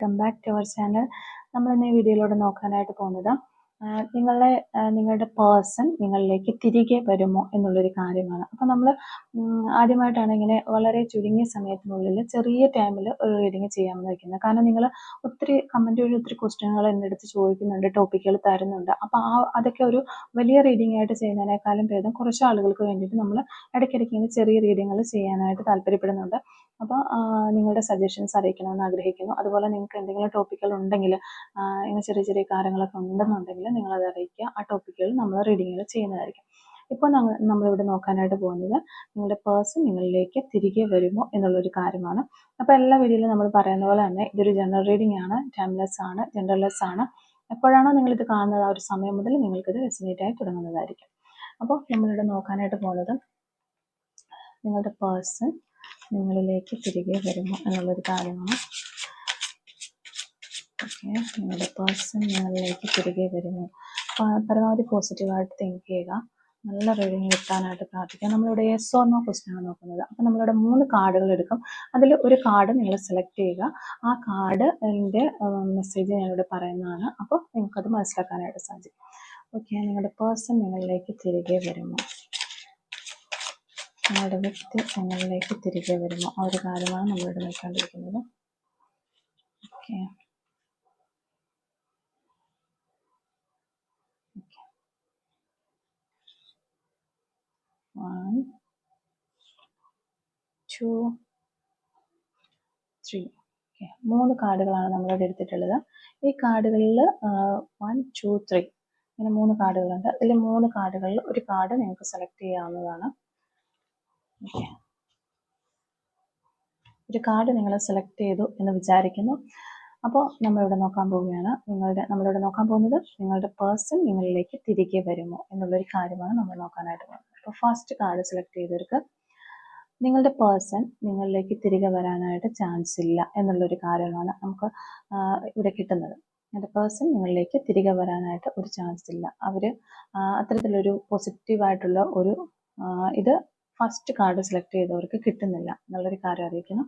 Welcome back to our channel. നമ്മൾ ഇന്ന് ഈ വീഡിയോയിലൂടെ നോക്കാനായിട്ട് പോകുന്നത് നിങ്ങളുടെ പേഴ്സൺ നിങ്ങളിലേക്ക് തിരികെ വരുമോ എന്നുള്ളൊരു കാര്യമാണ്. അപ്പോൾ നമ്മൾ ആദ്യമായിട്ടാണ് ഇങ്ങനെ വളരെ ചുരുങ്ങിയ സമയത്തിനുള്ളിൽ ചെറിയ ടൈമിൽ ഒരു റീഡിങ് ചെയ്യാമെന്ന് വയ്ക്കുന്നത്. കാരണം നിങ്ങൾ ഒത്തിരി കമൻറ്റ് വഴി ഒത്തിരി ക്വസ്റ്റ്യനുകൾ എൻ്റെ അടുത്ത് ചോദിക്കുന്നുണ്ട്, ടോപ്പിക്കുകൾ തരുന്നുണ്ട്. അപ്പോൾ അതൊക്കെ ഒരു വലിയ റീഡിംഗ് ആയിട്ട് ചെയ്യുന്നതിനേക്കാളും ഭേദം കുറച്ച് ആളുകൾക്ക് വേണ്ടിയിട്ട് നമ്മൾ ഇടയ്ക്കിടയ്ക്ക് ഇങ്ങനെ ചെറിയ റീഡിങ്ങുകൾ ചെയ്യാനായിട്ട് താല്പര്യപ്പെടുന്നുണ്ട്. അപ്പോൾ നിങ്ങളുടെ സജഷൻസ് അറിയിക്കണമെന്ന് ആഗ്രഹിക്കുന്നു. അതുപോലെ നിങ്ങൾക്ക് എന്തെങ്കിലും ടോപ്പിക്കുകൾ ഉണ്ടെങ്കിൽ ഇങ്ങനെ ചെറിയ ചെറിയ കാര്യങ്ങളൊക്കെ ഉണ്ടെന്നുണ്ടെങ്കിൽ നിങ്ങളത് അറിയിക്കുക. ആ ടോപ്പിക്കുകൾ നമ്മൾ റീഡിങ്ങുകൾ ചെയ്യുന്നതായിരിക്കും. ഇപ്പോൾ നമ്മളിവിടെ നോക്കാനായിട്ട് പോകുന്നത് നിങ്ങളുടെ പേഴ്സൺ നിങ്ങളിലേക്ക് തിരികെ വരുമോ എന്നുള്ളൊരു കാര്യമാണ്. അപ്പോൾ എല്ലാ വീഡിയോയിലും നമ്മൾ പറയുന്ന പോലെ തന്നെ ഇതൊരു ജനറൽ റീഡിംഗ് ആണ്, ടൈംലെസ് ആണ്, ജെൻഡർലെസ് ആണ്. എപ്പോഴാണോ നിങ്ങളിത് കാണുന്നത് ആ ഒരു സമയം മുതൽ നിങ്ങൾക്കിത് റെസിനേറ്റ് ആയി തുടങ്ങുന്നതായിരിക്കും. അപ്പോൾ നമ്മളിവിടെ നോക്കാനായിട്ട് പോകുന്നത് നിങ്ങളുടെ പേഴ്സൺ നിങ്ങളിലേക്ക് തിരികെ വരുമോ എന്നുള്ളൊരു കാര്യമാണ്. ഓക്കെ, നിങ്ങളുടെ പേഴ്സൺ നിങ്ങളിലേക്ക് തിരികെ വരുമോ. പരമാവധി പോസിറ്റീവായിട്ട് തിങ്ക് ചെയ്യുക. നല്ല റീഡിങ് കിട്ടാനായിട്ട് പ്രാർത്ഥിക്കുക. നമ്മളിവിടെ യെസ് ഓർ നോ ക്വസ്റ്റ്യൻ ആണ് നോക്കുന്നത്. അപ്പോൾ നമ്മളിവിടെ 3 കാർഡുകൾ എടുക്കും. അതിൽ ഒരു കാർഡ് നിങ്ങൾ സെലക്ട് ചെയ്യുക. ആ കാർഡിൻ്റെ മെസ്സേജ് ഞാനിവിടെ പറയുന്നതാണ്. അപ്പോൾ നിങ്ങൾക്കത് മനസ്സിലാക്കാനായിട്ട് സാധിക്കും. ഓക്കെ, നിങ്ങളുടെ പേഴ്സൺ നിങ്ങളിലേക്ക് തിരികെ വരുമോ, നിങ്ങളുടെ വ്യക്തി നിങ്ങളിലേക്ക് തിരികെ വരുമോ, ആ ഒരു കാര്യമാണ് നമ്മളിവിടെ നോക്കിക്കൊണ്ടിരിക്കുന്നത്. ഓക്കെ, 1 2 3. ഓക്കെ, 3 കാർഡുകളാണ് നമ്മളിവിടെ എടുത്തിട്ടുള്ളത്. ഈ കാർഡുകളിൽ 1 2 3 ഇങ്ങനെ 3 കാർഡുകളുണ്ട്. അതിൽ 3 കാർഡുകളിൽ ഒരു കാർഡ് നിങ്ങൾക്ക് സെലക്ട് ചെയ്യാവുന്നതാണ്. ഓക്കെ, ഒരു കാർഡ് നിങ്ങൾ സെലക്ട് ചെയ്തു എന്ന് വിചാരിക്കുന്നു. അപ്പോൾ നമ്മളിവിടെ നോക്കാൻ പോവുകയാണ്. നമ്മളിവിടെ നോക്കാൻ പോകുന്നത് നിങ്ങളുടെ പേഴ്സൺ നിങ്ങളിലേക്ക് തിരികെ വരുമോ എന്നുള്ളൊരു കാര്യമാണ് നമ്മൾ നോക്കാനായിട്ട് പോകുന്നത്. അപ്പോൾ ഫസ്റ്റ് കാർഡ് സെലക്ട് ചെയ്തവർക്ക് നിങ്ങളുടെ പേഴ്സൺ നിങ്ങളിലേക്ക് തിരികെ വരാനായിട്ട് ചാൻസ് ഇല്ല എന്നുള്ളൊരു കാര്യമാണ് നമുക്ക് ഇവിടെ കിട്ടുന്നത്. നിങ്ങളുടെ പേഴ്സൺ നിങ്ങളിലേക്ക് തിരികെ വരാനായിട്ട് ഒരു ചാൻസ് ഇല്ല. അവർ അത്തരത്തിലൊരു പോസിറ്റീവായിട്ടുള്ള ഒരു ഇത് ഫസ്റ്റ് കാർഡ് സെലക്ട് ചെയ്തവർക്ക് കിട്ടുന്നില്ല എന്നുള്ളൊരു കാര്യം അറിയിക്കുന്നു.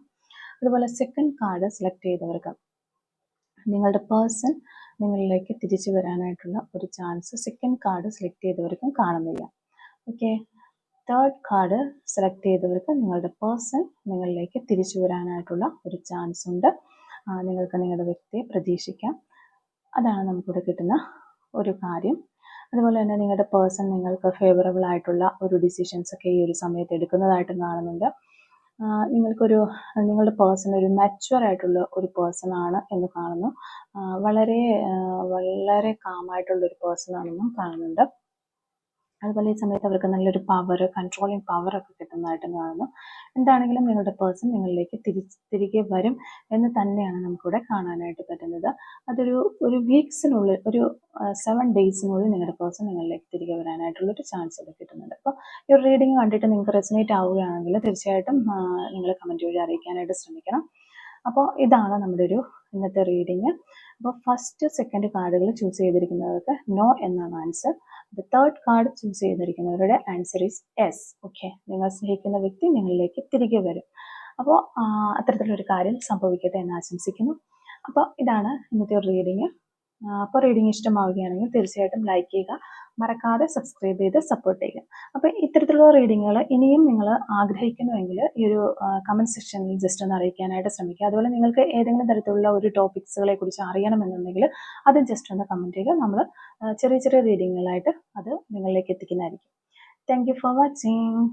അതുപോലെ സെക്കൻഡ് കാർഡ് സെലക്ട് ചെയ്തവർക്ക് നിങ്ങളുടെ പേഴ്സൺ നിങ്ങളിലേക്ക് തിരിച്ചു വരാനായിട്ടുള്ള ഒരു ചാൻസ് സെക്കൻഡ് കാർഡ് സെലക്ട് ചെയ്തവർക്കും കാണുന്നില്ല. ഓക്കെ, തേർഡ് കാർഡ് സെലക്ട് ചെയ്തവർക്ക് നിങ്ങളുടെ പേഴ്സൺ നിങ്ങളിലേക്ക് തിരിച്ചു വരാനായിട്ടുള്ള ഒരു ചാൻസ് ഉണ്ട്. നിങ്ങൾക്ക് നിങ്ങളുടെ വ്യക്തിയെ പ്രതീക്ഷിക്കാം. അതാണ് നമുക്കിവിടെ കിട്ടുന്ന ഒരു കാര്യം. അതുപോലെ തന്നെ നിങ്ങളുടെ പേഴ്സൺ നിങ്ങൾക്ക് ഫേവറബിൾ ആയിട്ടുള്ള ഒരു ഡിസിഷൻസ് ഒക്കെ ഈ ഒരു സമയത്ത് എടുക്കുന്നതായിട്ടും കാണുന്നുണ്ട്. നിങ്ങളുടെ പേഴ്സൺ ഒരു മാച്വർ ആയിട്ടുള്ള ഒരു പേഴ്സൺ ആണ് എന്ന് കാണുന്നു. വളരെ വളരെ കാമായിട്ടുള്ളൊരു പേഴ്സൺ ആണെന്നും കാണുന്നുണ്ട്. അതുപോലെ ഈ സമയത്ത് അവർക്ക് നല്ലൊരു പവർ, കൺട്രോളിങ് പവർ ഒക്കെ കിട്ടുന്നതായിട്ടും കാണുന്നു. എന്താണെങ്കിലും നിങ്ങളുടെ പേഴ്സൺ നിങ്ങളിലേക്ക് തിരികെ വരും എന്ന് തന്നെയാണ് നമുക്കിവിടെ കാണാനായിട്ട് പറ്റുന്നത്. ഒരു വീക്സിനുള്ളിൽ, ഒരു 7 ഡേയ്സിനുള്ളിൽ നിങ്ങളുടെ പേഴ്സൺ നിങ്ങളിലേക്ക് തിരികെ വരാനായിട്ടുള്ളൊരു ചാൻസ് ഇവിടെ കിട്ടുന്നുണ്ട്. അപ്പോൾ ഈ ഒരു റീഡിങ് കണ്ടിട്ട് നിങ്ങൾക്ക് റെസനേറ്റ് ആവുകയാണെങ്കിൽ തീർച്ചയായിട്ടും നിങ്ങൾ കമൻറ്റ് വഴി അറിയിക്കാനായിട്ട് ശ്രമിക്കണം. അപ്പോൾ ഇതാണ് നമ്മുടെ ഒരു ഇന്നത്തെ റീഡിങ്. അപ്പോൾ ഫസ്റ്റ് സെക്കൻഡ് കാർഡുകൾ ചൂസ് ചെയ്തിരിക്കുന്നവർക്ക് നോ എന്നാണ് ആൻസർ. തേർഡ് കാർഡ് ചൂസ് ചെയ്തിരിക്കുന്നവരുടെ ആൻസർ ഈസ് യെസ്. ഓക്കെ, നിങ്ങൾ സ്നേഹിക്കുന്ന വ്യക്തി നിങ്ങളിലേക്ക് തിരികെ വരും. അപ്പോൾ അത്തരത്തിലൊരു കാര്യം സംഭവിക്കട്ടെ എന്ന് ആശംസിക്കുന്നു. അപ്പോൾ ഇതാണ് ഇന്നത്തെ ഒരു റീഡിങ്. അപ്പോൾ റീഡിങ് ഇഷ്ടമാവുകയാണെങ്കിൽ തീർച്ചയായിട്ടും ലൈക്ക് ചെയ്യുക, മറക്കാതെ സബ്സ്ക്രൈബ് ചെയ്ത് സപ്പോർട്ട് ചെയ്യുക. അപ്പോൾ ഇത്തരത്തിലുള്ള റീഡിങ്ങുകൾ ഇനിയും നിങ്ങൾ ആഗ്രഹിക്കുന്നുവെങ്കിൽ ഈ ഒരു കമൻറ്റ് സെക്ഷനിൽ ജസ്റ്റ് ഒന്ന് അറിയിക്കാനായിട്ട് ശ്രമിക്കുക. അതുപോലെ നിങ്ങൾക്ക് ഏതെങ്കിലും തരത്തിലുള്ള ഒരു ടോപ്പിക്സുകളെ കുറിച്ച് അറിയണമെന്നുണ്ടെങ്കിൽ അത് ജസ്റ്റ് ഒന്ന് കമൻറ്റ് ചെയ്യുക. നമ്മൾ ചെറിയ ചെറിയ റീഡിങ്ങുകളായിട്ട് അത് നിങ്ങളിലേക്ക് എത്തിക്കുന്നതായിരിക്കും. Thank you for watching.